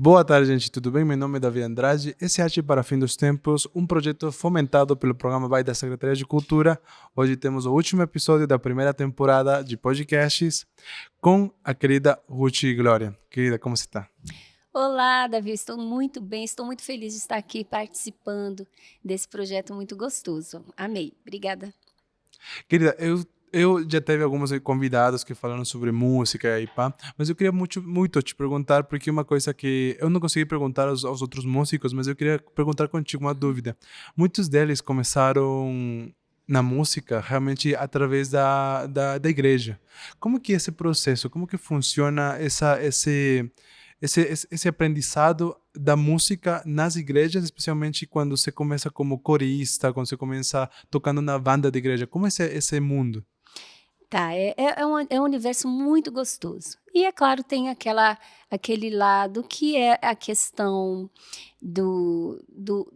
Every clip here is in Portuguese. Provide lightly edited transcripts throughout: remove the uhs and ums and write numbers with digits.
Boa tarde, gente, tudo bem? Meu nome é Davi Andrade. Esse é Arte para Fim dos Tempos, um projeto fomentado pelo programa BAI da Secretaria de Cultura. Hoje temos o último episódio da primeira temporada de podcasts com a querida Ruth Glória. Querida, como você está? Olá, Davi, estou muito bem, estou muito feliz de estar aqui participando desse projeto muito gostoso. Amei, obrigada. Querida, eu já teve alguns convidados que falaram sobre música e pá, mas eu queria muito te perguntar, porque uma coisa que eu não consegui perguntar aos outros músicos, mas eu queria perguntar contigo uma dúvida. Muitos deles começaram na música realmente através da igreja. Como que é esse processo? Como que funciona esse aprendizado da música nas igrejas, especialmente quando você começa como corista, quando você começa tocando na banda de igreja? Como é esse mundo? Tá, é um universo muito gostoso. E é claro, tem aquele lado que é a questão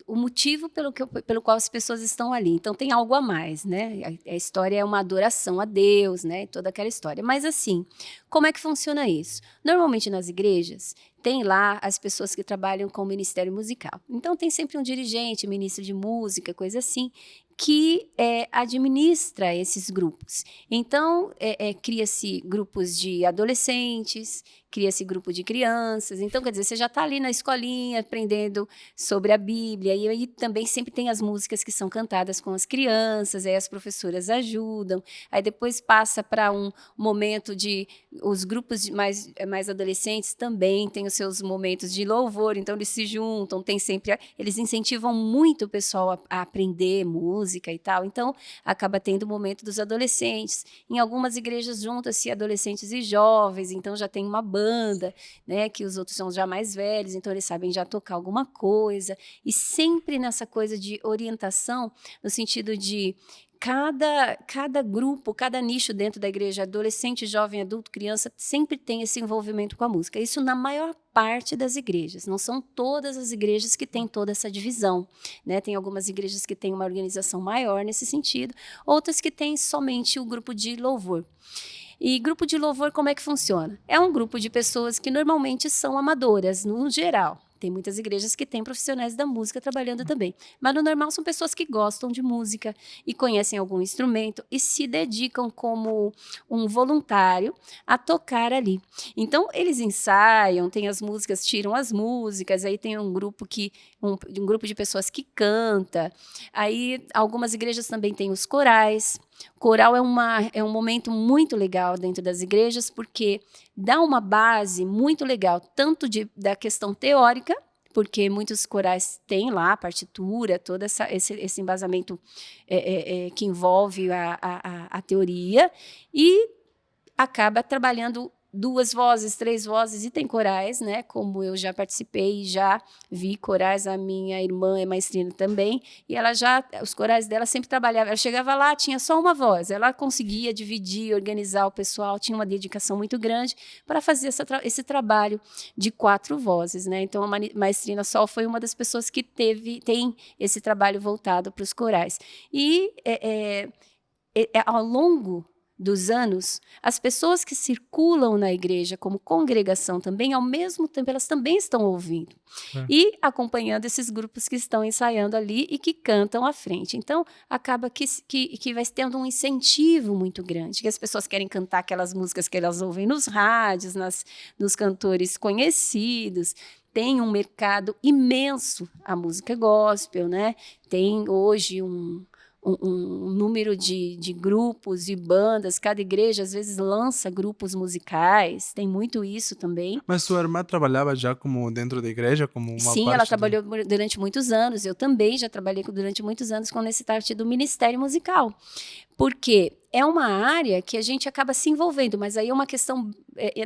o motivo pelo qual as pessoas estão ali. Então tem algo a mais, né? A história é uma adoração a Deus, né? Toda aquela história. Mas assim, como é que funciona isso? Normalmente nas igrejas tem lá as pessoas que trabalham com o ministério musical. Então tem sempre um dirigente, ministro de música, coisa assim, que administra esses grupos. Então, cria-se grupos de adolescentes, cria-se grupo de crianças. Então, quer dizer, você já está ali na escolinha aprendendo sobre a Bíblia. E aí também sempre tem as músicas que são cantadas com as crianças, aí as professoras ajudam. Aí depois passa para um momento de... Os grupos mais adolescentes também têm os seus momentos de louvor, então eles se juntam, tem sempre... Eles incentivam muito o pessoal a aprender música e tal. Então, acaba tendo o momento dos adolescentes. Em algumas igrejas juntam-se adolescentes e jovens, então já tem uma banda, né, que os outros são já mais velhos, então eles sabem já tocar alguma coisa. E sempre nessa coisa de orientação, no sentido de cada grupo, cada nicho dentro da igreja, adolescente, jovem, adulto, criança, sempre tem esse envolvimento com a música. Isso na maior parte das igrejas. Não são todas as igrejas que têm toda essa divisão, né? Tem algumas igrejas que têm uma organização maior nesse sentido, outras que têm somente o grupo de louvor. E grupo de louvor, como é que funciona? É um grupo de pessoas que normalmente são amadoras, no geral. Tem muitas igrejas que têm profissionais da música trabalhando também. Mas no normal são pessoas que gostam de música e conhecem algum instrumento e se dedicam como um voluntário a tocar ali. Então eles ensaiam, tem as músicas, tiram as músicas, aí tem um grupo de pessoas que canta. Aí algumas igrejas também têm os corais. Coral é um momento muito legal dentro das igrejas, porque dá uma base muito legal, tanto da questão teórica, porque muitos corais têm lá a partitura, todo esse embasamento que envolve a teoria, e acaba trabalhando 2 vozes, 3 vozes, e tem corais, né? Como eu já participei, já vi corais, a minha irmã é maestrina também, e os corais dela sempre trabalhavam, ela chegava lá, tinha só uma voz, ela conseguia dividir, organizar o pessoal, tinha uma dedicação muito grande para fazer esse trabalho de 4 vozes, né? Então a maestrina Sol foi uma das pessoas que tem esse trabalho voltado para os corais. E ao longo dos anos, as pessoas que circulam na igreja como congregação também, ao mesmo tempo, elas também estão ouvindo e acompanhando esses grupos que estão ensaiando ali e que cantam à frente. Então, acaba que vai tendo um incentivo muito grande, que as pessoas querem cantar aquelas músicas que elas ouvem nos rádios, nos cantores conhecidos. Tem um mercado imenso a música gospel, né? Tem hoje um número de grupos e bandas, cada igreja às vezes lança grupos musicais, tem muito isso também. Mas sua irmã trabalhava já como dentro da igreja, como uma Sim, ela parte do... trabalhou durante muitos anos, eu também já trabalhei durante muitos anos com esse parte do Ministério Musical, porque é uma área que a gente acaba se envolvendo, mas aí é uma questão,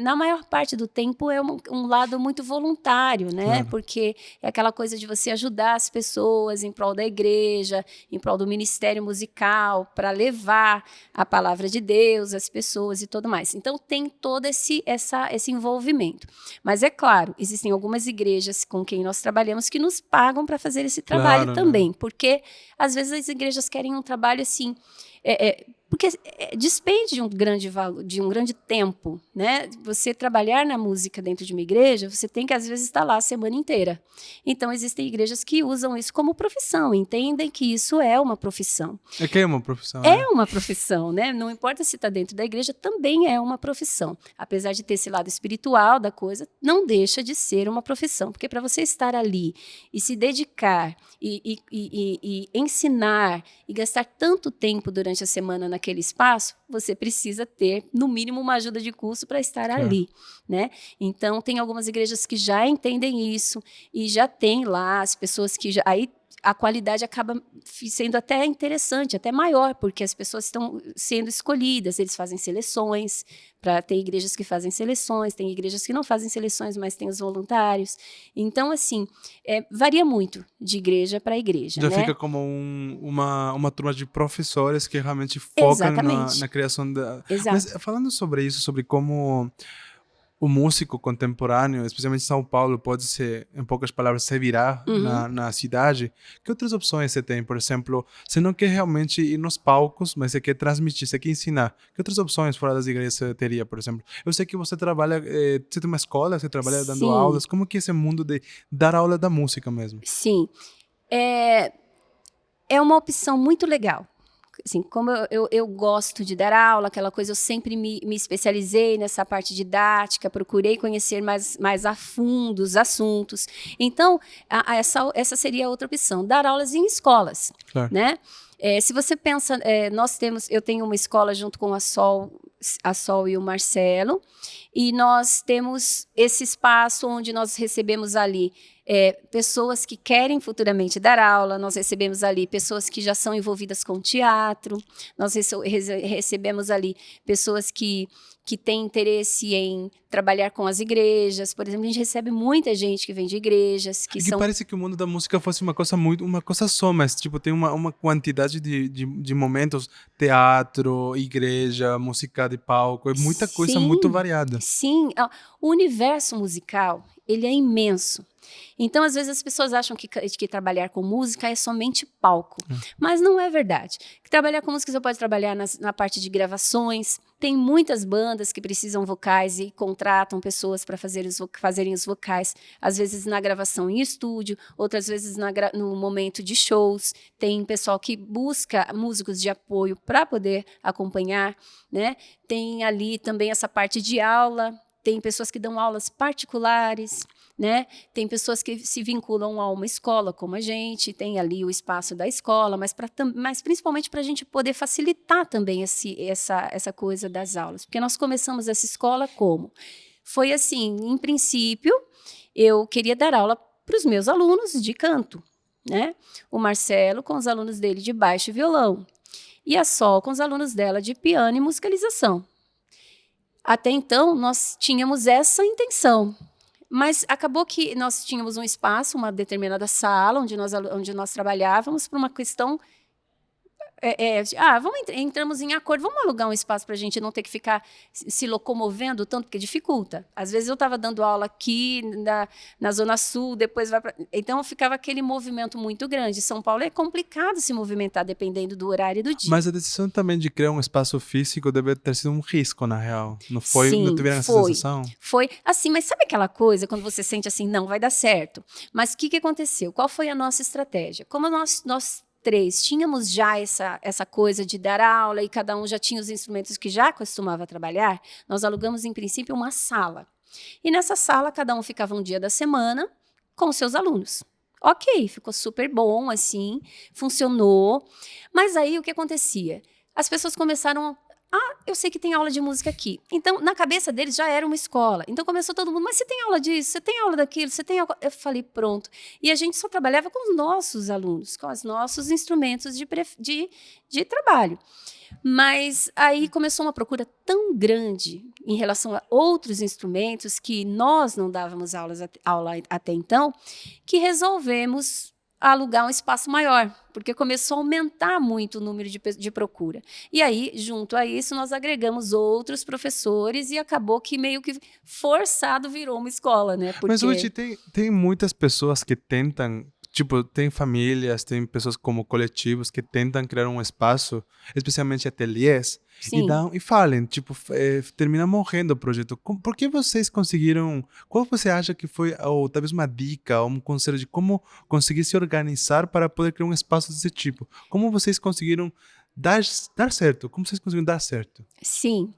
na maior parte do tempo é um lado muito voluntário, né? Claro. Porque é aquela coisa de você ajudar as pessoas em prol da igreja, em prol do ministério musical, para levar a palavra de Deus às pessoas e tudo mais. Então tem todo esse envolvimento. Mas é claro, existem algumas igrejas com quem nós trabalhamos que nos pagam para fazer esse trabalho Claro, né? também, porque às vezes as igrejas querem um trabalho assim, porque despende de um grande valor, de um grande tempo, né? Você trabalhar na música dentro de uma igreja, você tem que às vezes estar lá a semana inteira. Então existem igrejas que usam isso como profissão, entendem que isso é uma profissão. É que é uma profissão, É uma profissão, né? Não importa se está dentro da igreja, também é uma profissão. Apesar de ter esse lado espiritual da coisa, não deixa de ser uma profissão. Porque para você estar ali e se dedicar e ensinar e gastar tanto tempo durante a semana naquele espaço, você precisa ter, no mínimo, uma ajuda de custo para estar ali, né? Então, tem algumas igrejas que já entendem isso e já tem lá as pessoas que já... Aí, a qualidade acaba sendo até interessante, até maior, porque as pessoas estão sendo escolhidas, eles fazem seleções, tem igrejas que fazem seleções, tem igrejas que não fazem seleções, mas tem os voluntários. Então, assim, varia muito de igreja para igreja. Já né? fica como uma turma de professores que realmente focam na criação da... Exato. Mas falando sobre isso, sobre como o músico contemporâneo, especialmente em São Paulo, pode ser, em poucas palavras, se virar na cidade. Que outras opções você tem? Por exemplo, você não quer realmente ir nos palcos, mas você quer transmitir, você quer ensinar. Que outras opções fora das igrejas você teria, por exemplo? Eu sei que você trabalha, você tem uma escola, você trabalha dando aulas. Como que é esse mundo de dar aula da música mesmo? Sim. É uma opção muito legal. Assim, como eu gosto de dar aula, aquela coisa, eu sempre me especializei nessa parte didática, procurei conhecer mais a fundo os assuntos. Então, essa seria a outra opção, dar aulas em escolas. Claro. Né? Se você pensa, eu tenho uma escola junto com a Sol e o Marcelo, e nós temos esse espaço onde nós recebemos ali pessoas que querem futuramente dar aula, nós recebemos ali pessoas que já são envolvidas com teatro, nós recebemos ali pessoas que têm interesse em trabalhar com as igrejas. Por exemplo, a gente recebe muita gente que vem de igrejas. Que parece que o mundo da música fosse uma coisa só, mas tipo, tem uma quantidade de momentos, teatro, igreja, música de palco, é muita coisa muito variada. Sim, o universo musical, ele é imenso. Então, às vezes, as pessoas acham que trabalhar com música é somente palco. Mas não é verdade. Trabalhar com música, você pode trabalhar na parte de gravações. Tem muitas bandas que precisam vocais e contratam pessoas para fazerem os vocais. Às vezes na gravação em estúdio, outras vezes no momento de shows. Tem pessoal que busca músicos de apoio para poder acompanhar. Né? Tem ali também essa parte de aula. Tem pessoas que dão aulas particulares. Né? Tem pessoas que se vinculam a uma escola, como a gente, tem ali o espaço da escola, mas principalmente para a gente poder facilitar também essa coisa das aulas. Porque nós começamos essa escola como? Foi assim, em princípio, eu queria dar aula para os meus alunos de canto. Né? O Marcelo com os alunos dele de baixo e violão. E a Sol com os alunos dela de piano e musicalização. Até então, nós tínhamos essa intenção. Mas acabou que nós tínhamos um espaço, uma determinada sala, onde nós trabalhávamos, por uma questão... entramos em acordo, vamos alugar um espaço para a gente não ter que ficar se locomovendo tanto, porque dificulta. Às vezes eu estava dando aula aqui na Zona Sul, depois vai para... Então ficava aquele movimento muito grande. São Paulo é complicado se movimentar dependendo do horário e do dia. Mas a decisão também de criar um espaço físico deve ter sido um risco, na real. Não foi? Sim, não tiveram essa sensação? Foi assim, mas sabe aquela coisa quando você sente assim, não, vai dar certo. Mas o que aconteceu? Qual foi a nossa estratégia? Como nós três tínhamos já essa coisa de dar aula e cada um já tinha os instrumentos que já costumava trabalhar, nós alugamos, em princípio, uma sala. E nessa sala, cada um ficava um dia da semana com os seus alunos. Ok, ficou super bom, assim, funcionou. Mas aí, o que acontecia? As pessoas começaram... eu sei que tem aula de música aqui. Então, na cabeça deles já era uma escola. Então, começou todo mundo, mas você tem aula disso? Você tem aula daquilo? Você tem aula... Eu falei, pronto. E a gente só trabalhava com os nossos alunos, com os nossos instrumentos de trabalho. Mas aí começou uma procura tão grande em relação a outros instrumentos que nós não dávamos aula até então, que resolvemos alugar um espaço maior, porque começou a aumentar muito o número de procura. E aí, junto a isso, nós agregamos outros professores e acabou que meio que forçado virou uma escola, né? Mas hoje tem muitas pessoas que tentam tipo, tem famílias, tem pessoas como coletivos que tentam criar um espaço, especialmente ateliês, Sim. e falem, tipo, termina morrendo o projeto. Por que vocês conseguiram, qual você acha que foi, ou talvez uma dica, ou um conselho de como conseguir se organizar para poder criar um espaço desse tipo? Como vocês conseguiram dar certo? Como vocês conseguiram dar certo? Sim.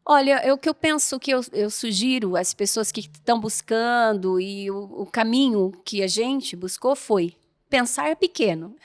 Olha, o que eu penso, que eu sugiro às pessoas que estão buscando, e o caminho que a gente buscou foi pensar pequeno.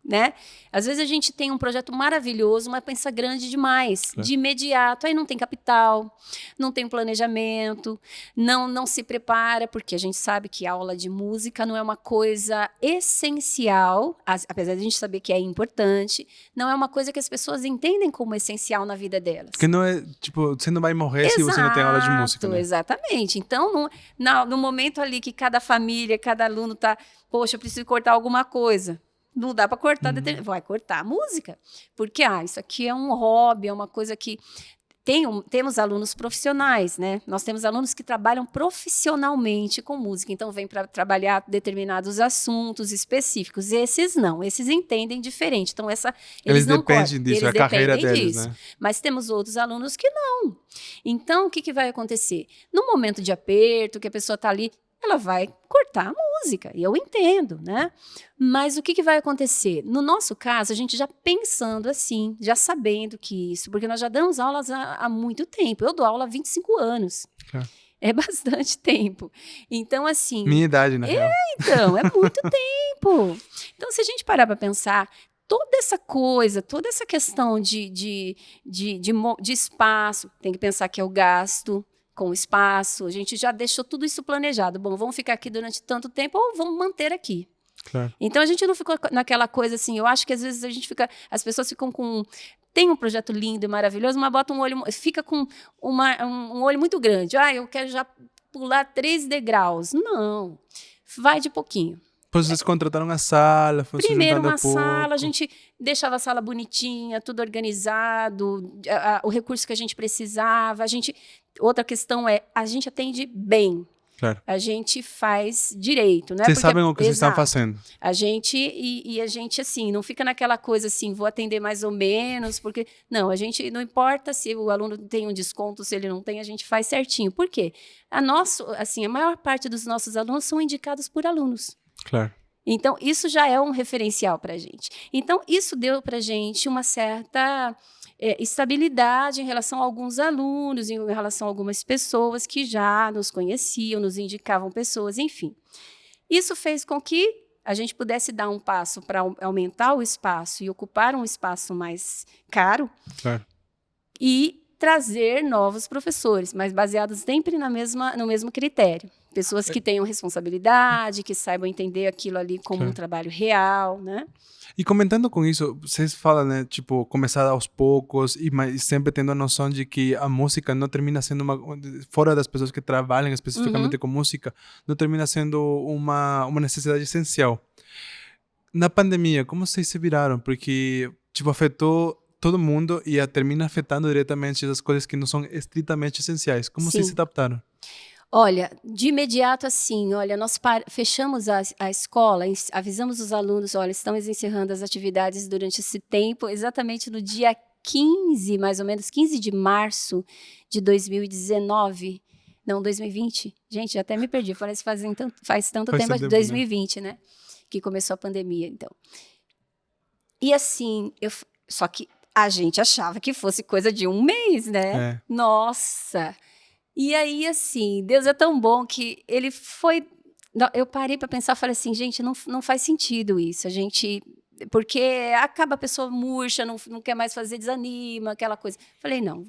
Né? Às vezes a gente tem um projeto maravilhoso, mas pensa grande demais, Claro. de imediato. Aí não tem capital, não tem planejamento, não se prepara, porque a gente sabe que a aula de música não é uma coisa essencial, apesar de a gente saber que é importante, não é uma coisa que as pessoas entendem como essencial na vida delas. Porque não é, tipo, você não vai morrer se você não tem aula de música, né? Exatamente. Então, no momento ali que cada família, cada aluno tá, poxa, eu preciso cortar alguma coisa. Não dá para cortar, vai cortar a música. Porque, isso aqui é um hobby, é uma coisa que... Temos alunos profissionais, né? Nós temos alunos que trabalham profissionalmente com música, então vêm para trabalhar determinados assuntos específicos. Esses não, esses entendem diferente. Então, eles não dependem disso, é a carreira deles, né? Mas temos outros alunos que não. Então, o que vai acontecer? No momento de aperto, que a pessoa está ali, ela vai cortar a música, e eu entendo, né? Mas o que vai acontecer? No nosso caso, a gente já pensando assim, já sabendo que isso, porque nós já damos aulas há muito tempo. Eu dou aula há 25 anos. Claro. É bastante tempo. Então, assim... Minha idade, na real. Então, é muito tempo. Então, se a gente parar para pensar, toda essa coisa, toda essa questão de espaço, tem que pensar que é o gasto com o espaço, a gente já deixou tudo isso planejado. Bom, vamos ficar aqui durante tanto tempo ou vamos manter aqui. Claro. Então, a gente não ficou naquela coisa assim, eu acho que às vezes as pessoas ficam com... Tem um projeto lindo e maravilhoso, mas bota um olho, fica com um olho muito grande. Eu quero já pular 3 degraus. Não, vai de pouquinho. Vocês contrataram a sala, foi Primeiro uma pouco. sala, a gente deixava a sala bonitinha, tudo organizado, o recurso que a gente precisava. Outra questão é, a gente atende bem. Claro. A gente faz direito, né? Vocês sabem o que vocês estão fazendo. A gente, e a gente, assim, não fica naquela coisa assim, vou atender mais ou menos, porque... Não, a gente, não importa se o aluno tem um desconto, se ele não tem, a gente faz certinho. Por quê? A maior parte dos nossos alunos são indicados por alunos. Claro. Então, isso já é um referencial para a gente. Então, isso deu para a gente uma certa estabilidade em relação a alguns alunos, em relação a algumas pessoas que já nos conheciam, nos indicavam pessoas, enfim. Isso fez com que a gente pudesse dar um passo para aumentar o espaço e ocupar um espaço mais caro. Claro. E trazer novos professores, mas baseados sempre no mesmo critério. Pessoas que tenham responsabilidade, que saibam entender aquilo ali como um trabalho real, né? E comentando com isso, vocês falam, né, tipo, começar aos poucos mas sempre tendo a noção de que a música não termina sendo fora das pessoas que trabalham especificamente com música, não termina sendo uma necessidade essencial. Na pandemia, como vocês se viraram? Porque, tipo, afetou todo mundo e termina afetando diretamente as coisas que não são estritamente essenciais. Como vocês se adaptaram? Olha, de imediato assim, nós fechamos a escola, avisamos os alunos, estamos encerrando as atividades durante esse tempo, exatamente no dia 15, mais ou menos, 15 de março de 2019, não, 2020, gente, até me perdi, parece que faz tanto tempo, 2020, né, que começou a pandemia, então. E assim, só que a gente achava que fosse coisa de um mês, né? Nossa! E aí, assim, Deus é tão bom que ele foi... Eu parei para pensar, falei assim, gente, não faz sentido isso. Porque acaba a pessoa murcha, não quer mais fazer, desanima, aquela coisa. Falei, não.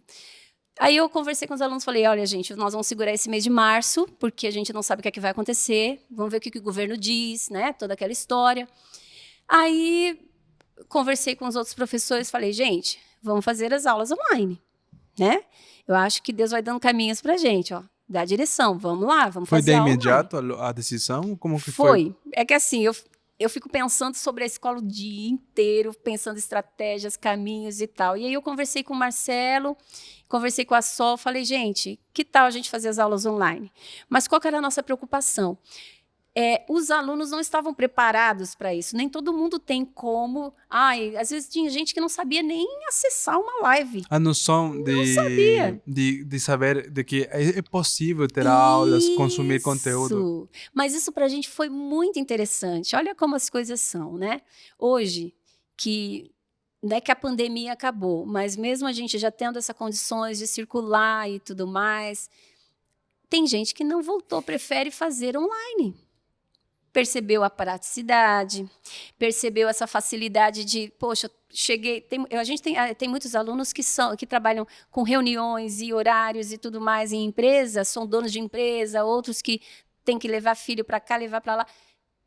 Aí eu conversei com os alunos, falei, olha, gente, nós vamos segurar esse mês de março, porque a gente não sabe o que é que vai acontecer, vamos ver o que o governo diz, né? Toda aquela história. Aí conversei com os outros professores, falei, gente, vamos fazer as aulas online, né? Eu acho que Deus vai dando caminhos pra gente, dá direção, vamos lá, vamos fazer aula. Foi de imediato a decisão? Como que foi? É que assim, eu fico pensando sobre a escola o dia inteiro, pensando estratégias, caminhos e tal. E aí eu conversei com o Marcelo, conversei com a Sol, falei, gente, que tal a gente fazer as aulas online? Mas qual que era a nossa preocupação? os alunos não estavam preparados para isso. Nem todo mundo tem como. Às vezes tinha gente que não sabia nem acessar uma live. A noção Não sabia. de saber de que é possível ter aulas, consumir conteúdo. Mas isso para a gente foi muito interessante. Olha como as coisas são, né? Hoje, que não é que a pandemia acabou, mas mesmo a gente já tendo essas condições de circular e tudo mais, tem gente que não voltou, prefere fazer online. Percebeu a praticidade, percebeu essa facilidade de, poxa, cheguei... a gente tem muitos alunos que trabalham com reuniões e horários e tudo mais em empresas, são donos de empresa, outros que têm que levar filho para cá, levar para lá.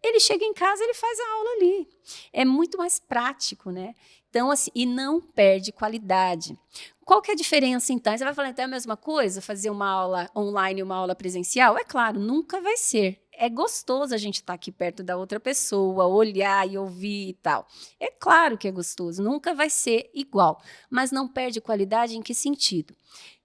Ele chega em casa, ele faz a aula ali. É muito mais prático, né? Então, assim, e não perde qualidade. Qual que é a diferença, então? Você vai falar, então é a mesma coisa, fazer uma aula online e uma aula presencial? É claro, nunca vai ser. É gostoso a gente estar aqui perto da outra pessoa, olhar e ouvir e tal. É claro que é gostoso, nunca vai ser igual. Mas não perde qualidade em que sentido?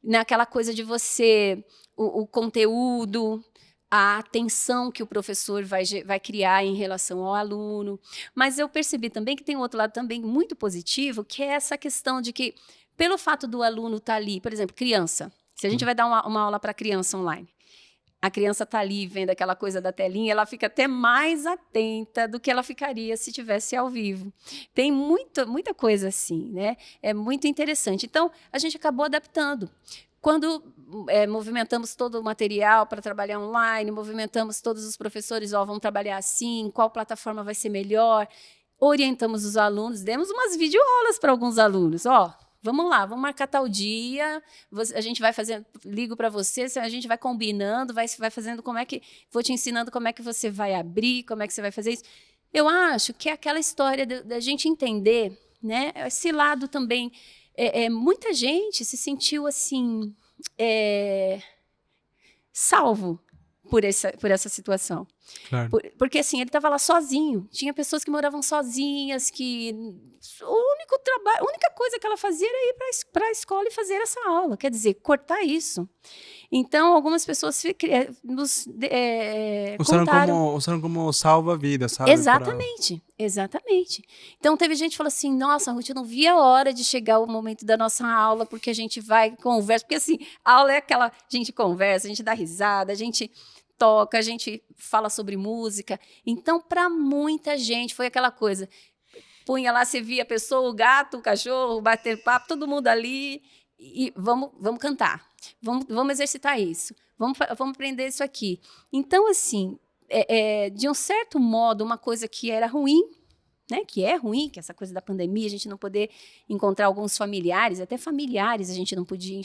Naquela coisa de você, o conteúdo, a atenção que o professor vai criar em relação ao aluno. Mas eu percebi também que tem um outro lado também muito positivo, que é essa questão de que, pelo fato do aluno estar ali, por exemplo, criança, se a gente vai dar uma aula para criança online, a criança está ali vendo aquela coisa da telinha, ela fica até mais atenta do que ela ficaria se estivesse ao vivo. Tem muita coisa assim, né? É muito interessante. Então, a gente acabou adaptando. Quando movimentamos todo o material para trabalhar online, movimentamos todos os professores, vamos trabalhar assim, qual plataforma vai ser melhor, orientamos os alunos, demos umas videoaulas para alguns alunos, vamos lá, vamos marcar tal dia, a gente vai fazendo, ligo para você, a gente vai combinando, vai fazendo vou te ensinando como é que você vai abrir, como é que você vai fazer isso. Eu acho que é aquela história da gente entender, né, esse lado também. Muita gente se sentiu assim, salvo por essa situação. Claro. Porque assim, ele estava lá sozinho. Tinha pessoas que moravam sozinhas, que a única coisa que ela fazia era ir para a escola e fazer essa aula. Quer dizer, cortar isso. Então, algumas pessoas usaram como salva-vida, sabe? Exatamente. Então, teve gente que falou assim, nossa, Ruth, eu não vi a hora de chegar o momento da nossa aula, porque a gente vai, conversa. Porque, assim, a aula é aquela, a gente conversa, a gente dá risada, a gente toca, a gente fala sobre música. Então, para muita gente, foi aquela coisa. Punha lá, você via a pessoa, o gato, o cachorro, bater papo, todo mundo ali, e vamos cantar. Vamos exercitar isso. Vamos aprender isso aqui. Então, assim, de um certo modo, uma coisa que era ruim, né, que é ruim, que é essa coisa da pandemia, a gente não poder encontrar alguns familiares, até familiares a gente não podia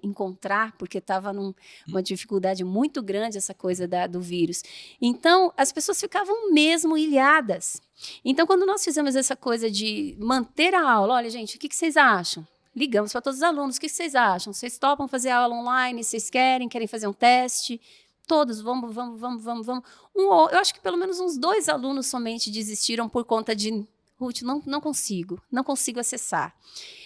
encontrar, porque estava numa dificuldade muito grande essa coisa do vírus. Então, as pessoas ficavam mesmo ilhadas. Então, quando nós fizemos essa coisa de manter a aula, olha, gente, o que vocês acham? Ligamos para todos os alunos, o que vocês acham? Vocês topam fazer a aula online? Vocês querem fazer um teste? Todos, vamos. Eu acho que pelo menos uns 2 alunos somente desistiram por conta de, Ruth, não consigo acessar.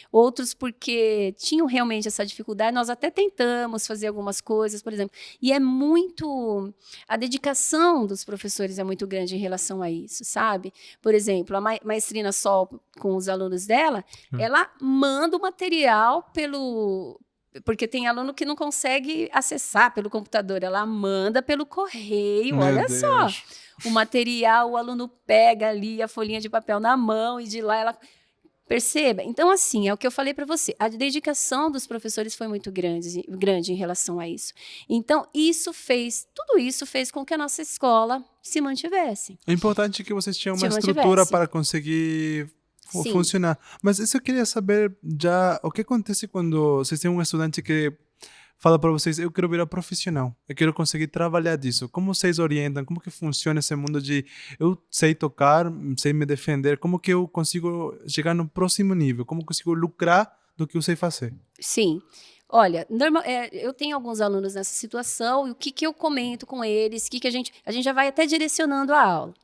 Outros porque tinham realmente essa dificuldade, nós até tentamos fazer algumas coisas, por exemplo, e a dedicação dos professores é muito grande em relação a isso, sabe? Por exemplo, a maestrina Sol, com os alunos dela, ela manda o material porque tem aluno que não consegue acessar pelo computador, ela manda pelo correio, olha só. O material, o aluno pega ali a folhinha de papel na mão e de lá ela... Perceba? Então, assim, é o que eu falei para você. A dedicação dos professores foi muito grande em relação a isso. Então, tudo isso fez com que a nossa escola se mantivesse. É importante que vocês tinham uma estrutura para conseguir funcionar. Mas isso eu queria saber já, o que acontece quando vocês têm um estudante que fala para vocês, eu quero virar profissional, eu quero conseguir trabalhar disso. Como vocês orientam? Como que funciona esse mundo de eu sei tocar, sei me defender, como que eu consigo chegar no próximo nível? Como consigo lucrar do que eu sei fazer? Sim. Olha, eu tenho alguns alunos nessa situação e o que eu comento com eles, que a gente já vai até direcionando a aula.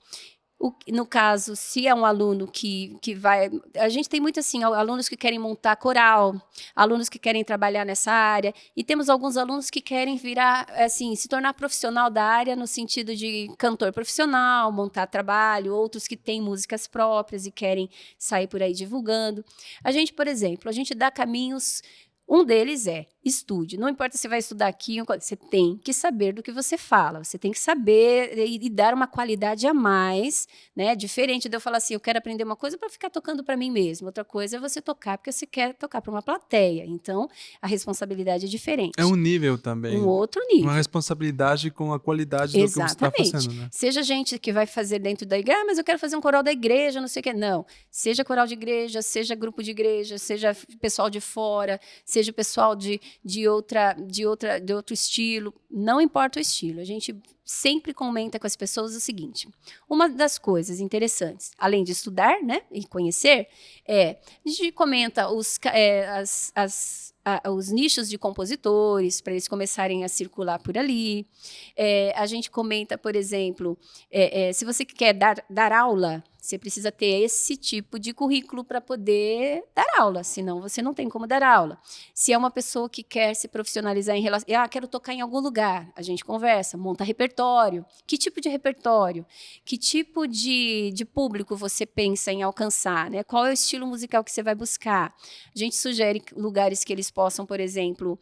No caso, se é um aluno que vai... A gente tem muito, assim, alunos que querem montar coral, alunos que querem trabalhar nessa área, e temos alguns alunos que querem virar, assim, se tornar profissional da área no sentido de cantor profissional, montar trabalho, outros que têm músicas próprias e querem sair por aí divulgando. A gente, por exemplo, a gente dá caminhos... Um deles é estude. Não importa se vai estudar aqui, você tem que saber do que você fala. Você tem que saber e dar uma qualidade a mais, né? Diferente de eu falar assim, eu quero aprender uma coisa para ficar tocando para mim mesmo. Outra coisa é você tocar porque você quer tocar para uma plateia. Então, a responsabilidade é diferente. É um nível também. Um outro nível. Uma responsabilidade com a qualidade do que você está fazendo, né? Seja gente que vai fazer dentro da igreja, mas eu quero fazer um coral da igreja, não sei o quê. Não. Seja coral de igreja, seja grupo de igreja, seja pessoal de fora, seja pessoal de outro estilo, não importa o estilo. A gente sempre comenta com as pessoas o seguinte: uma das coisas interessantes, além de estudar, né, e conhecer, a gente comenta os nichos de compositores, para eles começarem a circular por ali. A gente comenta, por exemplo, se você quer dar aula, você precisa ter esse tipo de currículo para poder dar aula, senão você não tem como dar aula. Se é uma pessoa que quer se profissionalizar em relação... quero tocar em algum lugar, a gente conversa, monta repertório. Que tipo de repertório? Que tipo de público você pensa em alcançar? Né? Qual é o estilo musical que você vai buscar? A gente sugere lugares que eles possam, por exemplo,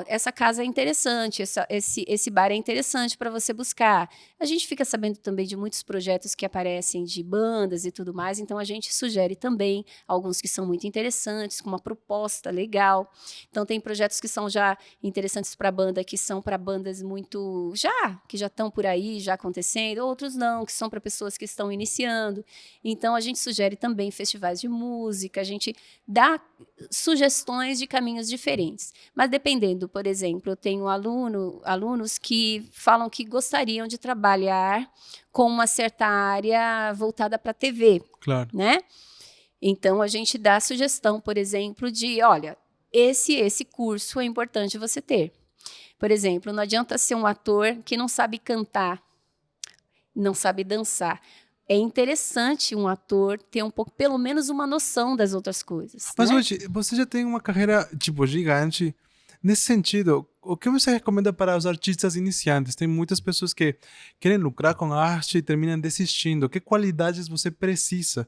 essa casa é interessante, esse bar é interessante para você buscar. A gente fica sabendo também de muitos projetos que aparecem de bandas e tudo mais, então a gente sugere também alguns que são muito interessantes, com uma proposta legal. Então tem projetos que são já interessantes para banda, que são para bandas que já estão por aí, já acontecendo, outros não, que são para pessoas que estão iniciando. Então a gente sugere também festivais de música, a gente dá sugestões de caminhos diferentes. Mas dependendo, por exemplo, eu tenho alunos que falam que gostariam de trabalhar com uma certa área voltada para a TV. Claro. Né? Então, a gente dá a sugestão, por exemplo, de, olha, esse curso é importante você ter. Por exemplo, não adianta ser um ator que não sabe cantar, não sabe dançar. É interessante um ator ter pelo menos uma noção das outras coisas. Mas né? hoje, você já tem uma carreira, gigante. Nesse sentido, o que você recomenda para os artistas iniciantes? Tem muitas pessoas que querem lucrar com a arte e terminam desistindo. Que qualidades você precisa?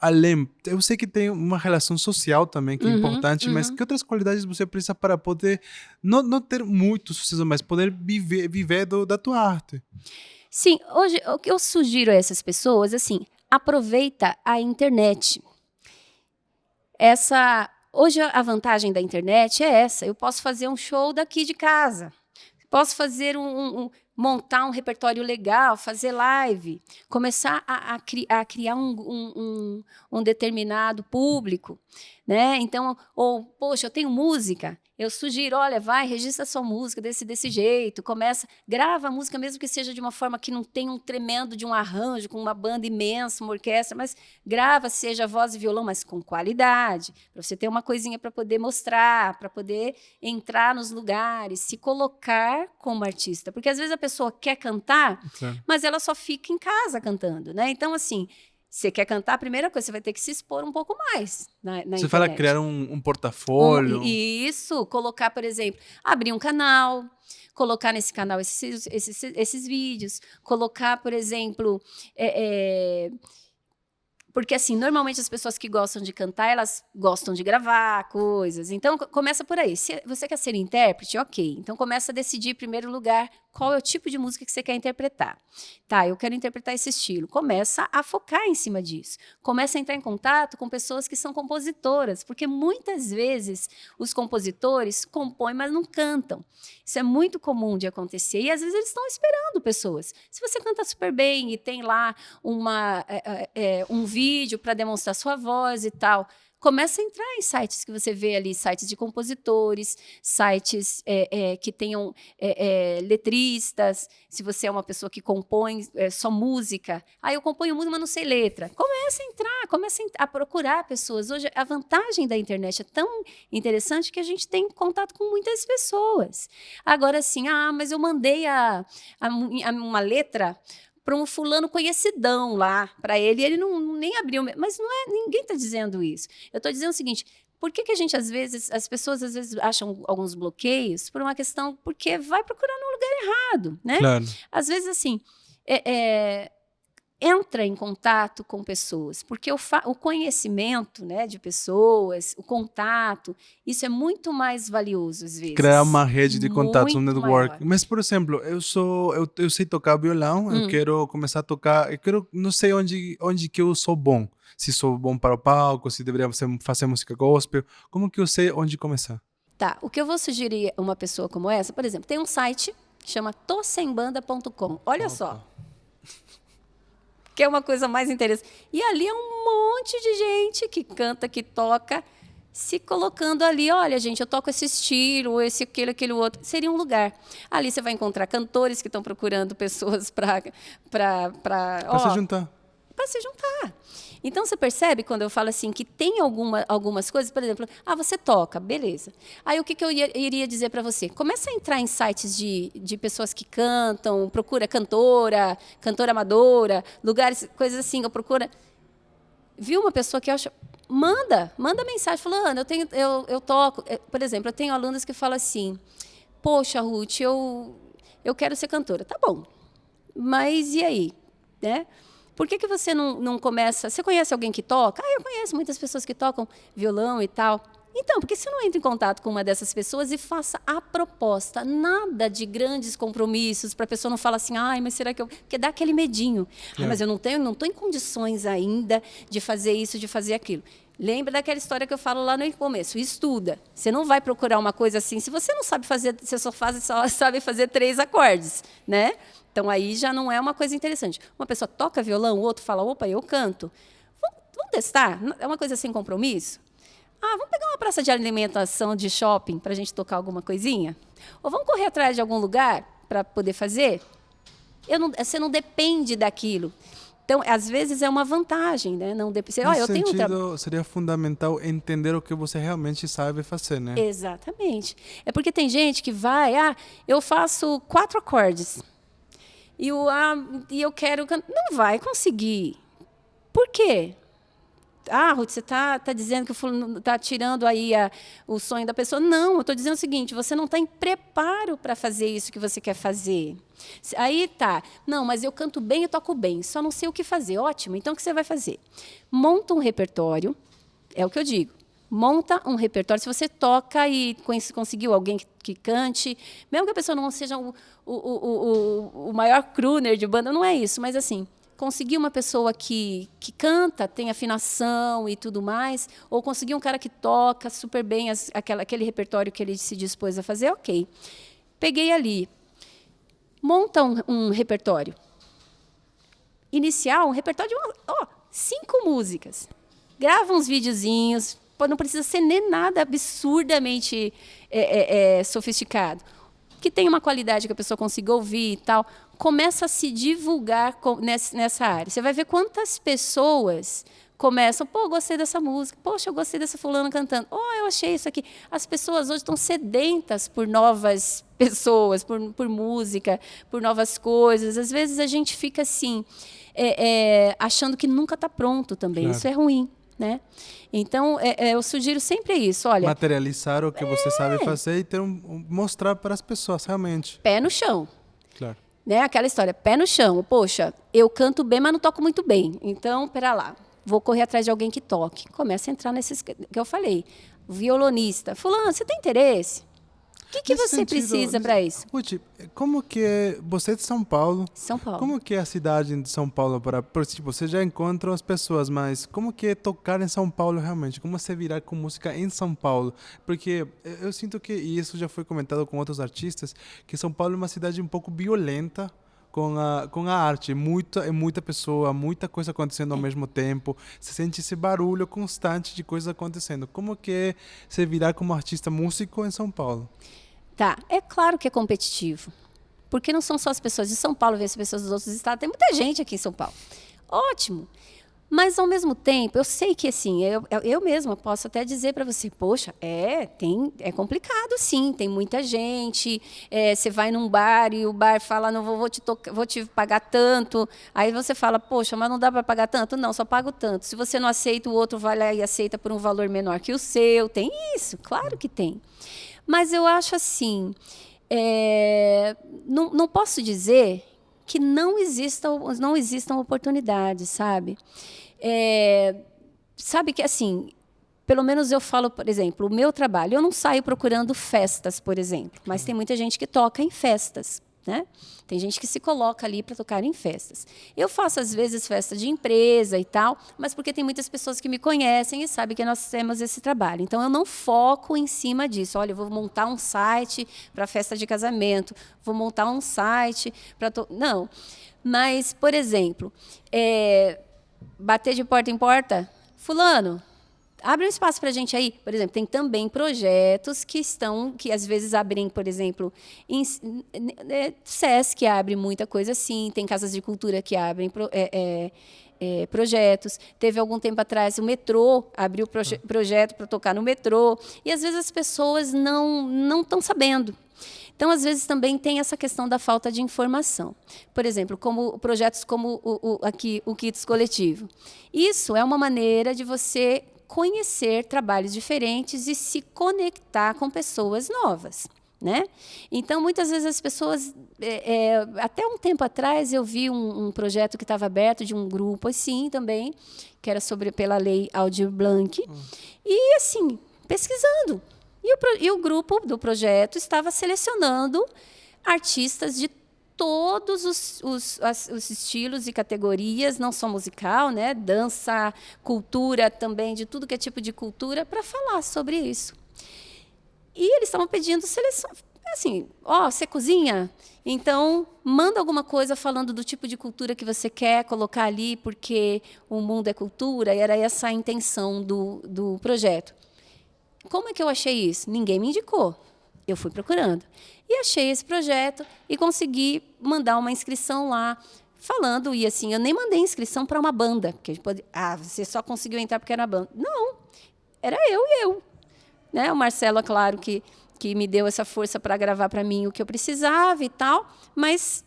Além, eu sei que tem uma relação social também que é importante, mas que outras qualidades você precisa para poder não ter muito sucesso, mas poder viver da tua arte? Sim, hoje o que eu sugiro a essas pessoas, assim, aproveita a internet. Hoje a vantagem da internet é essa, eu posso fazer um show daqui de casa, posso fazer montar um repertório legal, fazer live, começar a criar um determinado público, né? Então, poxa, eu tenho música, eu sugiro, olha, registra sua música desse jeito, grava a música mesmo que seja de uma forma que não tenha um tremendo de um arranjo, com uma banda imensa, uma orquestra, mas grava, seja voz e violão, mas com qualidade, para você ter uma coisinha para poder mostrar, para poder entrar nos lugares, se colocar como artista, porque às vezes a pessoa quer cantar, Claro. mas ela só fica em casa cantando, né? Então, assim, você quer cantar, a primeira coisa, você vai ter que se expor um pouco mais na internet. Você fala criar um portfólio. Isso, colocar, por exemplo, abrir um canal, colocar nesse canal esses vídeos, colocar, por exemplo, porque, assim, normalmente as pessoas que gostam de cantar, elas gostam de gravar coisas. Então, começa por aí. Se você quer ser intérprete, ok. Então, começa a decidir, em primeiro lugar, qual é o tipo de música que você quer interpretar. Tá, eu quero interpretar esse estilo. Começa a focar em cima disso. Começa a entrar em contato com pessoas que são compositoras, porque muitas vezes os compositores compõem, mas não cantam. Isso é muito comum de acontecer. E, às vezes, eles estão esperando pessoas. Se você canta super bem e tem lá um vídeo para demonstrar sua voz e tal, começa a entrar em sites que você vê ali, sites de compositores, sites que tenham letristas, se você é uma pessoa que compõe só música. Eu componho música, mas não sei letra. Começa a entrar, começa a procurar pessoas. Hoje, a vantagem da internet é tão interessante que a gente tem contato com muitas pessoas. Agora, assim, mas eu mandei uma letra um fulano conhecidão lá, para ele, e ele não nem abriu. Mas não é, ninguém está dizendo isso. Eu estou dizendo o seguinte: por que a gente, às vezes, as pessoas às vezes acham alguns bloqueios por uma questão, porque vai procurar no lugar errado, né? Claro. Às vezes, assim, entra em contato com pessoas, porque o conhecimento, né, de pessoas, o contato, isso é muito mais valioso às vezes. Criar uma rede de contatos, um Muito network. maior. Mas, por exemplo, eu sei tocar violão, eu quero começar a tocar, não sei onde que eu sou bom. Se sou bom para o palco, se deveria fazer música gospel. Como que eu sei onde começar? Tá, o que eu vou sugerir a uma pessoa como essa, por exemplo, tem um site que chama tosembanda.com. Olha só. Que é uma coisa mais interessante. E ali é um monte de gente que canta, que toca, se colocando ali. Olha, gente, eu toco esse estilo, esse, aquele outro. Seria um lugar. Ali você vai encontrar cantores que estão procurando pessoas para se juntar. Para se juntar. Então, você percebe quando eu falo assim que tem algumas coisas, por exemplo, você toca, beleza. Aí, o que eu iria dizer para você? Começa a entrar em sites de pessoas que cantam, procura cantora amadora, lugares, coisas assim, procura. Viu uma pessoa que acha... Manda mensagem, falando, eu toco. Por exemplo, eu tenho alunos que falam assim, poxa, Ruth, eu quero ser cantora. Tá bom, mas e aí? Né? Por que você não começa... Você conhece alguém que toca? Eu conheço muitas pessoas que tocam violão e tal. Então, por que você não entra em contato com uma dessas pessoas e faça a proposta? Nada de grandes compromissos, para a pessoa não falar assim, mas será que eu... Porque dá aquele medinho. Mas eu não estou em condições ainda de fazer isso, de fazer aquilo. Lembra daquela história que eu falo lá no começo? Estuda. Você não vai procurar uma coisa assim, se você não sabe fazer, você só sabe fazer 3 acordes, né? Então, aí já não é uma coisa interessante. Uma pessoa toca violão, o outro fala, opa, eu canto. Vamos testar? É uma coisa sem compromisso? Vamos pegar uma praça de alimentação de shopping para a gente tocar alguma coisinha? Ou vamos correr atrás de algum lugar para poder fazer? Você não depende daquilo. Então, às vezes, é uma vantagem, né? Não depende. Seria fundamental entender o que você realmente sabe fazer, né? Exatamente. É porque tem gente que vai, eu faço 4 acordes. E eu quero... Não vai conseguir. Por quê? Ruth, você está dizendo que o fulano está tirando aí o sonho da pessoa. Não, eu estou dizendo o seguinte, você não está em preparo para fazer isso que você quer fazer. Aí tá, não, mas eu canto bem e toco bem, só não sei o que fazer. Ótimo, então o que você vai fazer? Monta um repertório, é o que eu digo. Monta um repertório. Se você toca e conseguiu alguém que cante, mesmo que a pessoa não seja o maior crooner de banda, não é isso, mas assim... Conseguir uma pessoa que canta, tem afinação e tudo mais, ou conseguir um cara que toca super bem aquele repertório que ele se dispôs a fazer, ok. Peguei ali. Monta um repertório. Inicial, um repertório de 5 músicas. Grava uns videozinhos, não precisa ser nem nada absurdamente sofisticado. Que tenha uma qualidade que a pessoa consiga ouvir e tal. Começa a se divulgar nessa área. Você vai ver quantas pessoas começam, gostei dessa música, poxa, eu gostei dessa fulana cantando, eu achei isso aqui. As pessoas hoje estão sedentas por novas pessoas, por música, por novas coisas. Às vezes a gente fica assim, achando que nunca está pronto também. Claro. Isso é ruim. Né? Então, eu sugiro sempre isso. Olha, materializar o que você sabe fazer e mostrar para as pessoas, realmente. Pé no chão. Claro. Né? Aquela história, pé no chão. Poxa, eu canto bem, mas não toco muito bem. Então, pera lá, vou correr atrás de alguém que toque. Começa a entrar nesses que eu falei. Violonista. Fulano, você tem interesse? O que você precisa para isso? Ruth, como que é... Você é de São Paulo. São Paulo. Como que é a cidade de São Paulo? Porque você já encontra as pessoas, mas como que é tocar em São Paulo realmente? Como você virar com música em São Paulo? Porque eu sinto que, e isso já foi comentado com outros artistas, que São Paulo é uma cidade um pouco violenta com a arte. Muita pessoa, muita coisa acontecendo ao mesmo tempo. Você sente esse barulho constante de coisas acontecendo. Como que é você virar como artista músico em São Paulo? Tá, é claro que é competitivo. Porque não são só as pessoas de São Paulo, vê as pessoas dos outros estados. Tem muita gente aqui em São Paulo. Ótimo. Mas, ao mesmo tempo, eu sei que, assim, eu mesma posso até dizer para você, poxa, é complicado, sim, tem muita gente, você vai num bar e o bar fala, não vou te pagar tanto, aí você fala, poxa, mas não dá para pagar tanto? Não, só pago tanto. Se você não aceita, o outro vai lá e aceita por um valor menor que o seu. Tem isso, claro que tem. Mas eu acho assim, não posso dizer que não existam oportunidades, sabe? Sabe que, assim, pelo menos eu falo, por exemplo, o meu trabalho, eu não saio procurando festas, por exemplo, mas tem muita gente que toca em festas, né? Tem gente que se coloca ali para tocar em festas. Eu faço, às vezes, festa de empresa e tal, mas porque tem muitas pessoas que me conhecem e sabem que nós temos esse trabalho. Então, eu não foco em cima disso. Olha, eu vou montar um site para festa de casamento, vou montar um site para... Não. Mas, por exemplo, bater de porta em porta, fulano, abre um espaço para a gente aí. Por exemplo, tem também projetos que às vezes abrem, por exemplo, SESC abre muita coisa assim, tem casas de cultura que abrem projetos. Teve algum tempo atrás o metrô abriu projeto para tocar no metrô. E às vezes as pessoas não estão sabendo. Então, às vezes, também tem essa questão da falta de informação. Por exemplo, como projetos como aqui, o Kits Coletivo. Isso é uma maneira de você conhecer trabalhos diferentes e se conectar com pessoas novas, né? Então, muitas vezes as pessoas... até um tempo atrás, eu vi um projeto que estava aberto de um grupo assim também, que era pela lei Aldir Blanc. E, assim, pesquisando. E o grupo do projeto estava selecionando artistas de todos os estilos e categorias, não só musical, né? Dança, cultura também, de tudo que é tipo de cultura, para falar sobre isso. E eles estavam pedindo seleção. Assim, você cozinha? Então, manda alguma coisa falando do tipo de cultura que você quer colocar ali, porque o mundo é cultura, e era essa a intenção do projeto. Como é que eu achei isso? Ninguém me indicou. Eu fui procurando. E achei esse projeto e consegui mandar uma inscrição lá, falando, e assim, eu nem mandei inscrição para uma banda, porque você só conseguiu entrar porque era uma banda. Não, era eu e eu. Né? O Marcelo, é claro, que me deu essa força para gravar para mim o que eu precisava e tal, mas